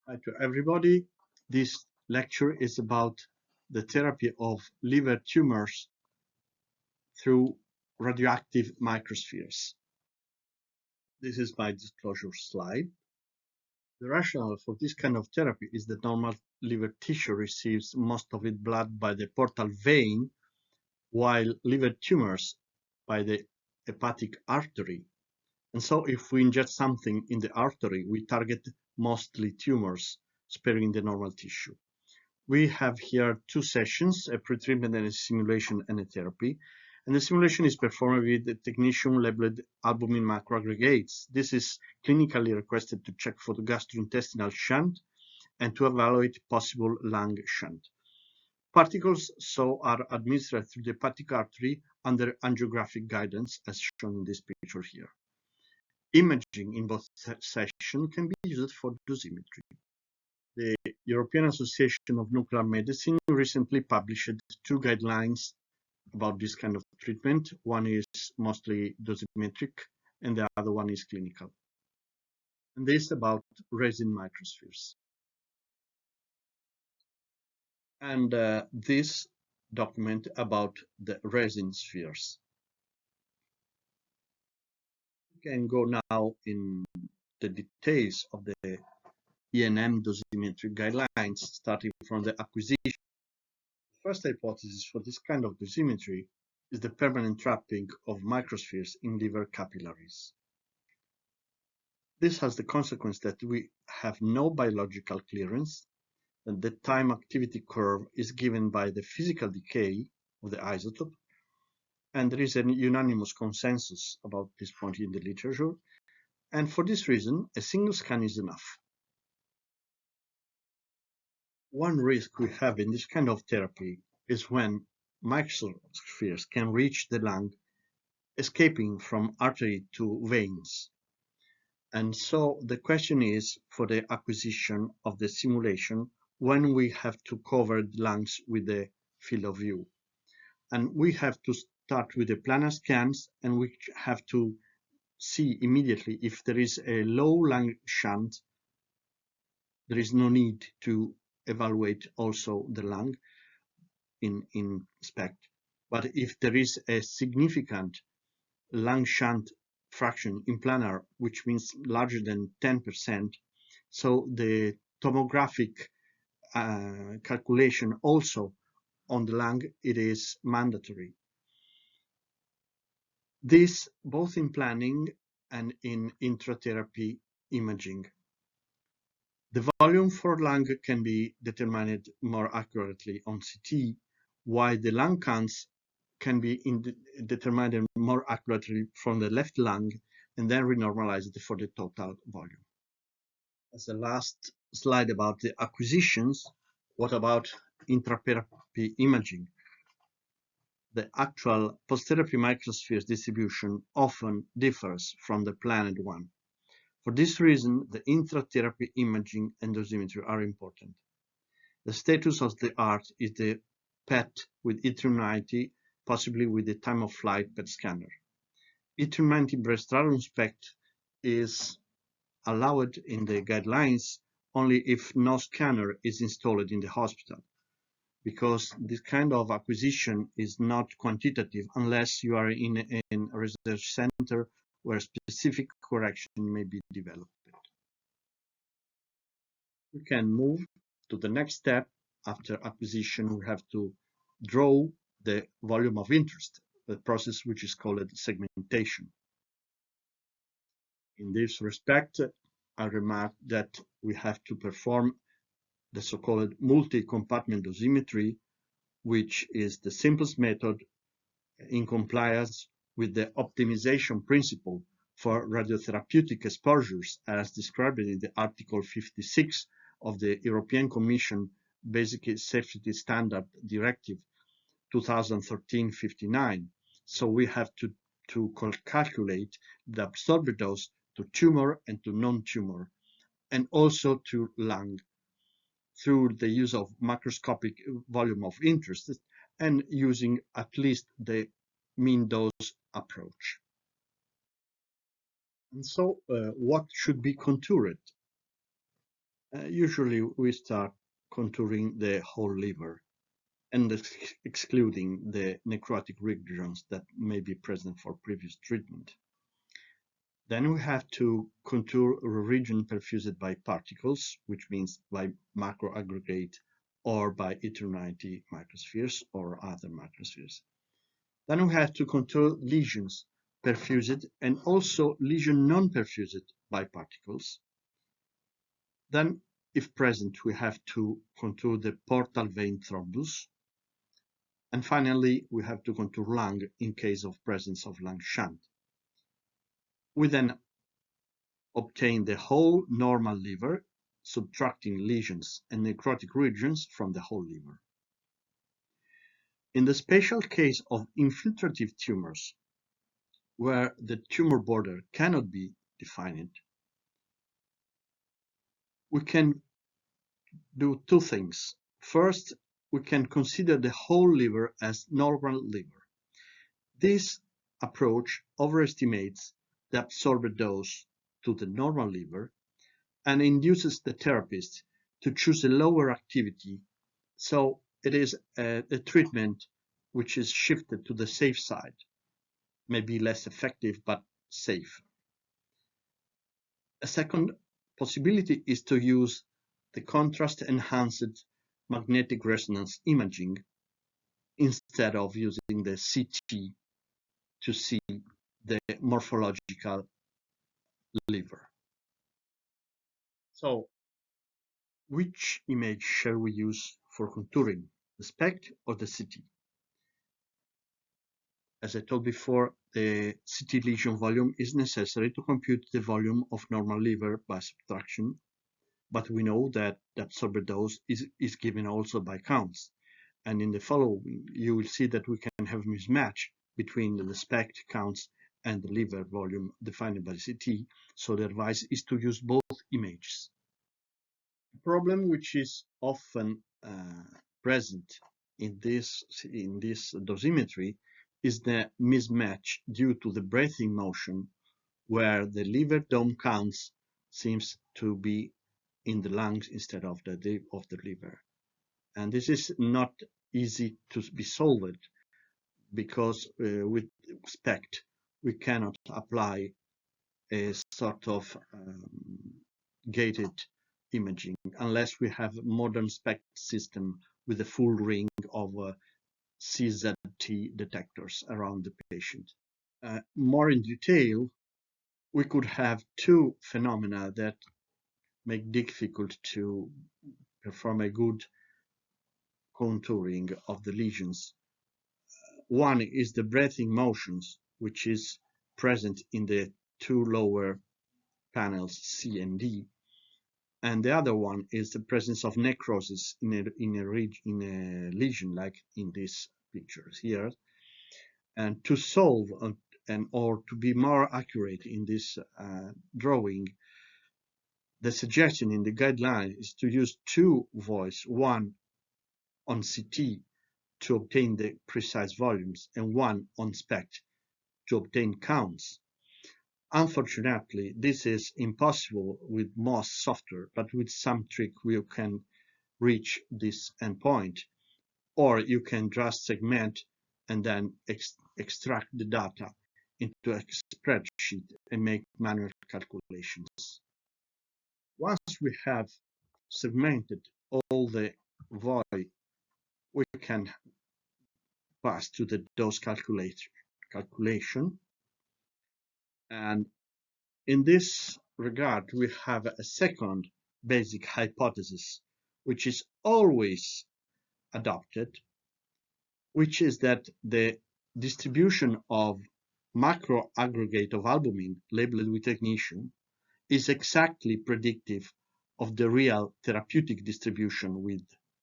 Hi to everybody. This lecture is about the therapy of liver tumors through radioactive microspheres. This is my disclosure slide. The rationale for this kind of therapy is that normal liver tissue receives most of its blood by the portal vein, while liver tumors by the hepatic artery. And so if we inject something in the artery, we target mostly tumors, sparing the normal tissue. We have here two sessions, a pretreatment and a simulation and a therapy. And the simulation is performed with the technetium-labeled albumin macroaggregates. This is clinically requested to check for the gastrointestinal shunt and to evaluate possible lung shunt. Particles are administered through the hepatic artery under angiographic guidance, as shown in this picture here. Imaging in both sessions can be used for dosimetry. The European Association of Nuclear Medicine recently published two guidelines about this kind of treatment. One is mostly dosimetric, and the other one is clinical. And this is about resin microspheres. And this document about the resin spheres. We can go now in the details of the ENM dosimetry guidelines, starting from the acquisition. The first hypothesis for this kind of dosimetry is the permanent trapping of microspheres in liver capillaries. This has the consequence that we have no biological clearance, and the time activity curve is given by the physical decay of the isotope, and there is a unanimous consensus about this point in the literature, and for this reason, a single scan is enough. One risk we have in this kind of therapy is when microspheres can reach the lung, escaping from artery to veins. And so the question is, for the acquisition of the simulation, when we have to cover the lungs with the field of view. And we have to start with the planar scans, and we have to see immediately if there is a low lung shunt. There is no need to evaluate also the lung in SPECT. But if there is a significant lung shunt fraction in planar, which means larger than 10%, so the tomographic calculation also on the lung, it is mandatory. This both in planning and in intratherapy imaging. The volume for lung can be determined more accurately on CT, while the lung counts can be determined more accurately from the left lung and then renormalized for the total volume. As a last slide about the acquisitions, what about intratherapy imaging? The actual post-therapy microspheres distribution often differs from the planned one. For this reason, the intratherapy imaging and dosimetry are important. The status of the art is the PET with yttrium-90, possibly with the time of flight PET scanner. Yttrium-90 breast radium SPECT is allowed in the guidelines only if no scanner is installed in the hospital, because this kind of acquisition is not quantitative unless you are in a research center where specific correction may be developed. We can move to the next step. After acquisition, we have to draw the volume of interest, the process which is called segmentation. In this respect, I remark that we have to perform the so-called multi-compartment dosimetry, which is the simplest method in compliance with the optimization principle for radiotherapeutic exposures as described in the Article 56 of the European Commission Basic Safety Standard Directive 2013-59. So we have to calculate the absorber dose to tumor and to non-tumor, and also to lung, through the use of macroscopic volume of interest and using at least the mean dose approach. And so what should be contoured? Usually we start contouring the whole liver and excluding the necrotic regions that may be present for previous treatment. Then we have to contour a region perfused by particles, which means by macroaggregate or by heterogeneity microspheres or other microspheres. Then we have to contour lesions perfused and also lesion non-perfused by particles. Then, if present, we have to contour the portal vein thrombus. And finally, we have to contour lung in case of presence of lung shunt. We then obtain the whole normal liver, subtracting lesions and necrotic regions from the whole liver. In the special case of infiltrative tumors, where the tumor border cannot be defined, we can do two things. First, we can consider the whole liver as normal liver. This approach overestimates the absorbed dose to the normal liver and induces the therapist to choose a lower activity, so it is a treatment which is shifted to the safe side, maybe less effective but safe. A second possibility is to use the contrast-enhanced magnetic resonance imaging instead of using the CT to see the morphological liver. So, which image shall we use for contouring, the SPECT or the CT? As I told before, the CT lesion volume is necessary to compute the volume of normal liver by subtraction, but we know that the absorbed dose is given also by counts. And in the following, you will see that we can have mismatch between the SPECT counts and the liver volume defined by CT, so the advice is to use both images. A problem which is often present in this dosimetry is the mismatch due to the breathing motion, where the liver dome counts seems to be in the lungs instead of the liver. And this is not easy to be solved because with SPECT we cannot apply a sort of gated imaging unless we have a modern SPECT system with a full ring of CZT detectors around the patient. More in detail, we could have two phenomena that make difficult to perform a good contouring of the lesions. One is the breathing motions, which is present in the two lower panels C and D, and the other one is the presence of necrosis in a lesion, like in these pictures here. And to solve or to be more accurate in this drawing, the suggestion in the guideline is to use two voids, one on CT to obtain the precise volumes and one on SPECT to obtain counts. Unfortunately, this is impossible with most software, but with some trick you can reach this endpoint, or you can just segment and then extract the data into a spreadsheet and make manual calculations. Once we have segmented all the void, we can pass to the dose calculation. And in this regard, we have a second basic hypothesis, which is always adopted, which is that the distribution of macro aggregate of albumin labeled with technetium is exactly predictive of the real therapeutic distribution with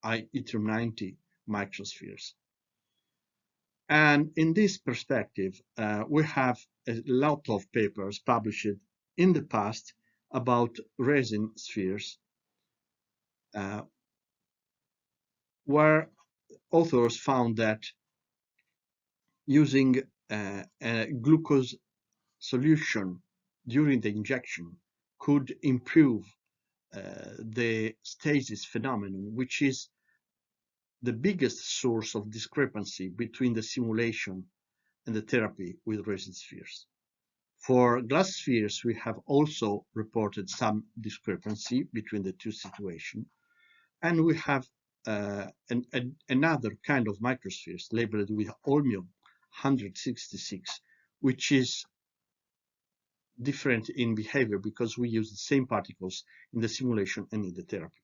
yttrium-90 microspheres. And in this perspective, we have a lot of papers published in the past about resin spheres, where authors found that using a glucose solution during the injection could improve the stasis phenomenon, which is the biggest source of discrepancy between the simulation and the therapy with resin spheres. For glass spheres, we have also reported some discrepancy between the two situations, and we have another kind of microspheres labeled with holmium 166, which is different in behavior because we use the same particles in the simulation and in the therapy.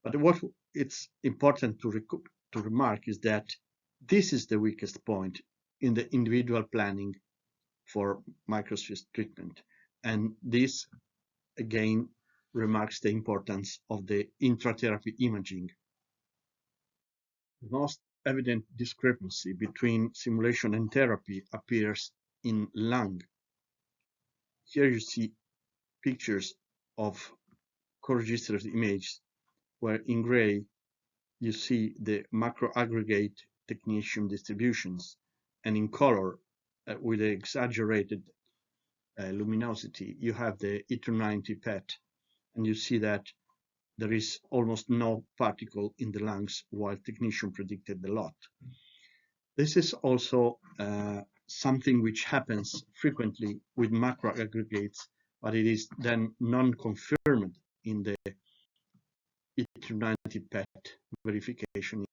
But what it's important to remark is that this is the weakest point in the individual planning for microspheres treatment, and this again remarks the importance of the intratherapy imaging. The most evident discrepancy between simulation and therapy appears in lung. Here you see pictures of co-registered images where in gray you see the macroaggregate technetium distributions, and in color with the exaggerated luminosity you have the E290 PET, and you see that there is almost no particle in the lungs while technetium predicted a lot. This is also something which happens frequently with macroaggregates, but it is then non-confirmed in the E290 PET verification.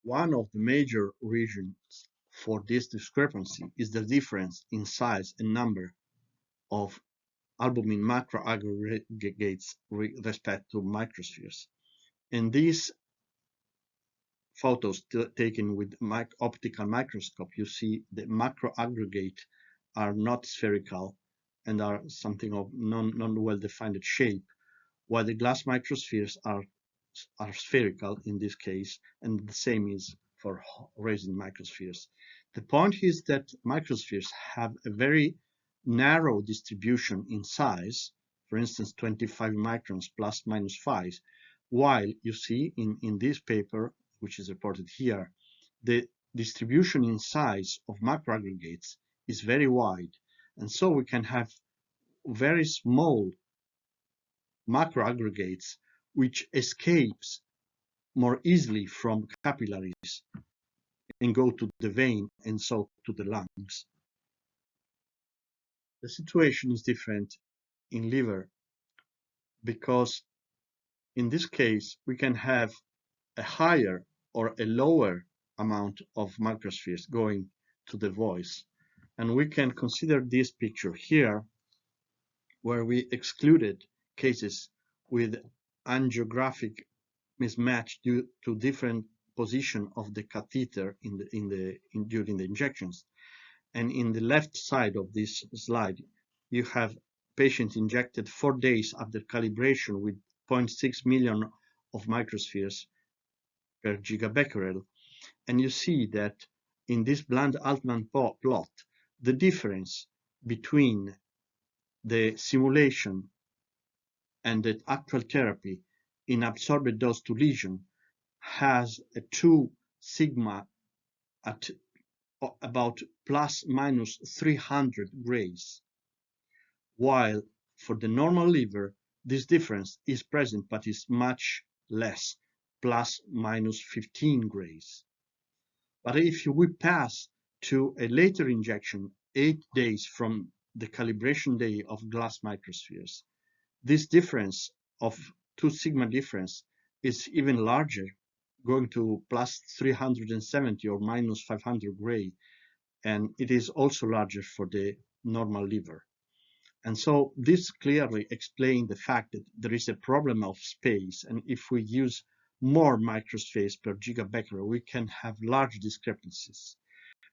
One of the major reasons for this discrepancy is the difference in size and number of albumin macroaggregates with respect to microspheres. In these photos taken with optical microscope, you see the macroaggregate are not spherical and are something of non-well-defined shape, while the glass microspheres are spherical in this case, and the same is for resin microspheres. The point is that microspheres have a very narrow distribution in size, for instance 25 microns plus minus 5, while you see in this paper, which is reported here, the distribution in size of macroaggregates is very wide, and so we can have very small macroaggregates which escapes more easily from capillaries and go to the vein and so to the lungs. The situation is different in liver because in this case we can have a higher or a lower amount of microspheres going to the voice, and we can consider this picture here where we excluded cases with angiographic mismatch due to different position of the catheter during the injections. And in the left side of this slide, you have patients injected 4 days after calibration with 0.6 million of microspheres per gigabecquerel. And you see that in this Bland-Altman plot, the difference between the simulation and the actual therapy in absorbed dose to lesion has a 2 sigma at about plus minus 300 grays, while for the normal liver this difference is present but is much less, plus minus 15 grays. But if we pass to a later injection 8 days from the calibration day of glass microspheres, this difference of 2 sigma difference is even larger, going to plus 370 or minus 500 gray, and it is also larger for the normal liver. And so this clearly explains the fact that there is a problem of space, and if we use more microspheres per gigabecquerel, we can have large discrepancies.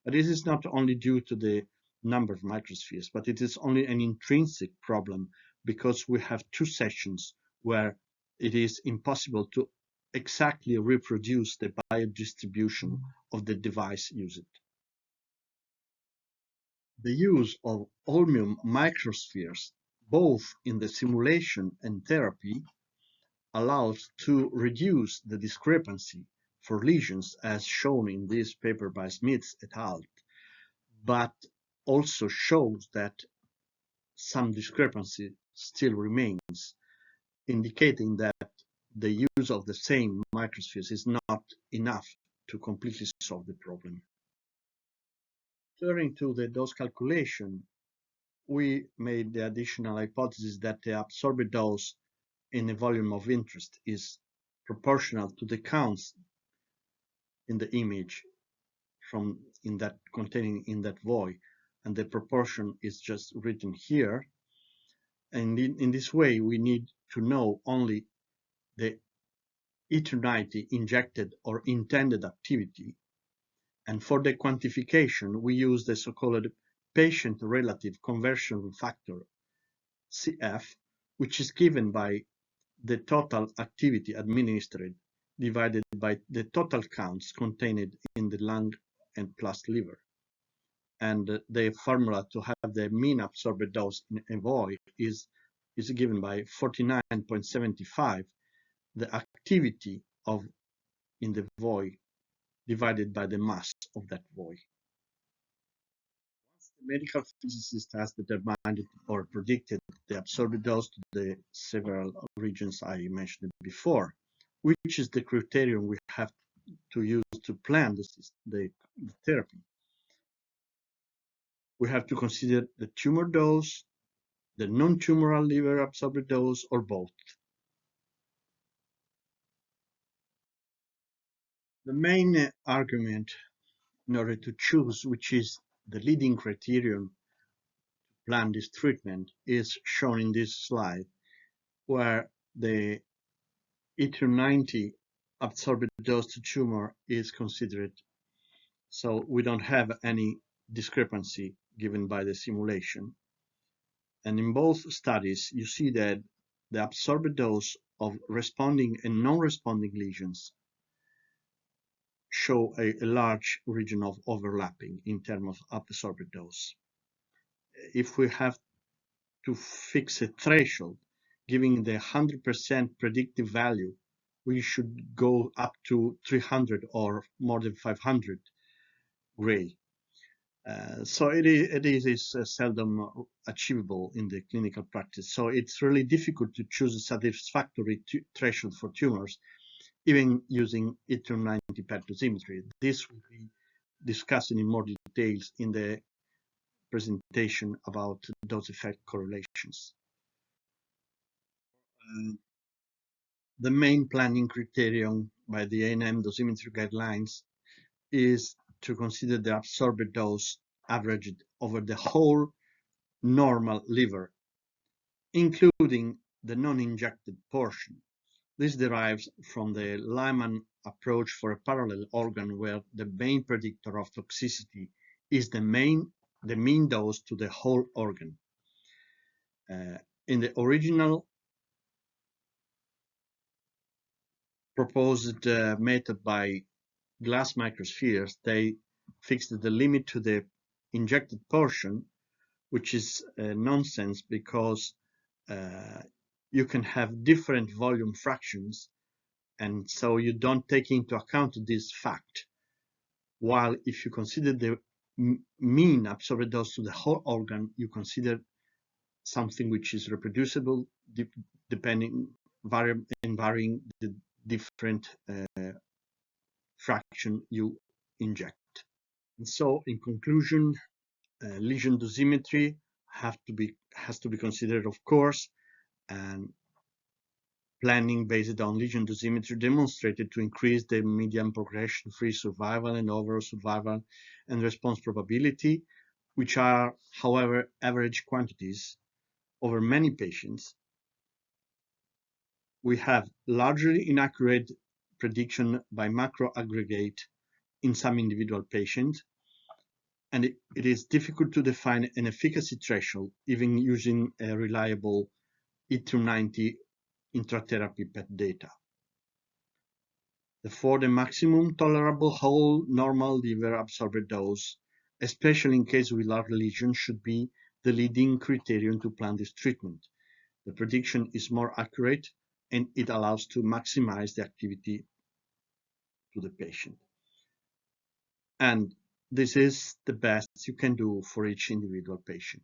But this is not only due to the number of microspheres, but it is only an intrinsic problem because we have 2 sessions where it is impossible to exactly reproduce the biodistribution of the device used. The use of holmium microspheres, both in the simulation and therapy, allows to reduce the discrepancy for lesions as shown in this paper by Smith et al., but also shows that some discrepancy still remains. indicating that the use of the same microspheres is not enough to completely solve the problem. Turning to the dose calculation, we made the additional hypothesis that the absorbed dose in a volume of interest is proportional to the counts in the image containing in that void, and the proportion is just written here. And in this way, we need to know only the eternity injected or intended activity. And for the quantification, we use the so-called patient relative conversion factor, CF, which is given by the total activity administered divided by the total counts contained in the lung and plus liver. And the formula to have the mean absorbed dose in a void is given by 49.75, the activity in the void divided by the mass of that void. Once the medical physicist has determined or predicted the absorbed dose to the several regions I mentioned before, which is the criterion we have to use to plan the therapy. We have to consider the tumor dose, the non-tumoral liver absorbed dose, or both. The main argument in order to choose which is the leading criterion to plan this treatment is shown in this slide, where the ET90 absorbed dose to tumor is considered. So we don't have any discrepancy given by the simulation. And in both studies, you see that the absorbed dose of responding and non-responding lesions show a large region of overlapping in terms of absorbed dose. If we have to fix a threshold, giving the 100% predictive value, we should go up to 300 or more than 500 gray. So it is seldom achievable in the clinical practice. So it's really difficult to choose a satisfactory threshold for tumors, even using ET90 PET dosimetry. This will be discussed in more details in the presentation about dose-effect correlations. The main planning criterion by the A&M dosimetry guidelines is to consider the absorbed dose averaged over the whole normal liver, including the non-injected portion. This derives from the Lyman approach for a parallel organ where the main predictor of toxicity is the mean dose to the whole organ. In the original proposed method by glass microspheres, they fixed the limit to the injected portion, which is nonsense because you can have different volume fractions, and so you don't take into account this fact. While if you consider the mean absorbed dose to the whole organ, you consider something which is reproducible varying the different fraction you inject. And so, in conclusion, lesion dosimetry has to be considered, of course, and planning based on lesion dosimetry demonstrated to increase the median progression-free survival and overall survival and response probability, which are, however, average quantities over many patients. We have largely inaccurate prediction by macro aggregate in some individual patients, and it is difficult to define an efficacy threshold even using a reliable ET90 intratherapy PET data. Therefore, the maximum tolerable whole normal liver absorbed dose, especially in case with large lesions, should be the leading criterion to plan this treatment. The prediction is more accurate and it allows to maximize the activity to the patient. And this is the best you can do for each individual patient.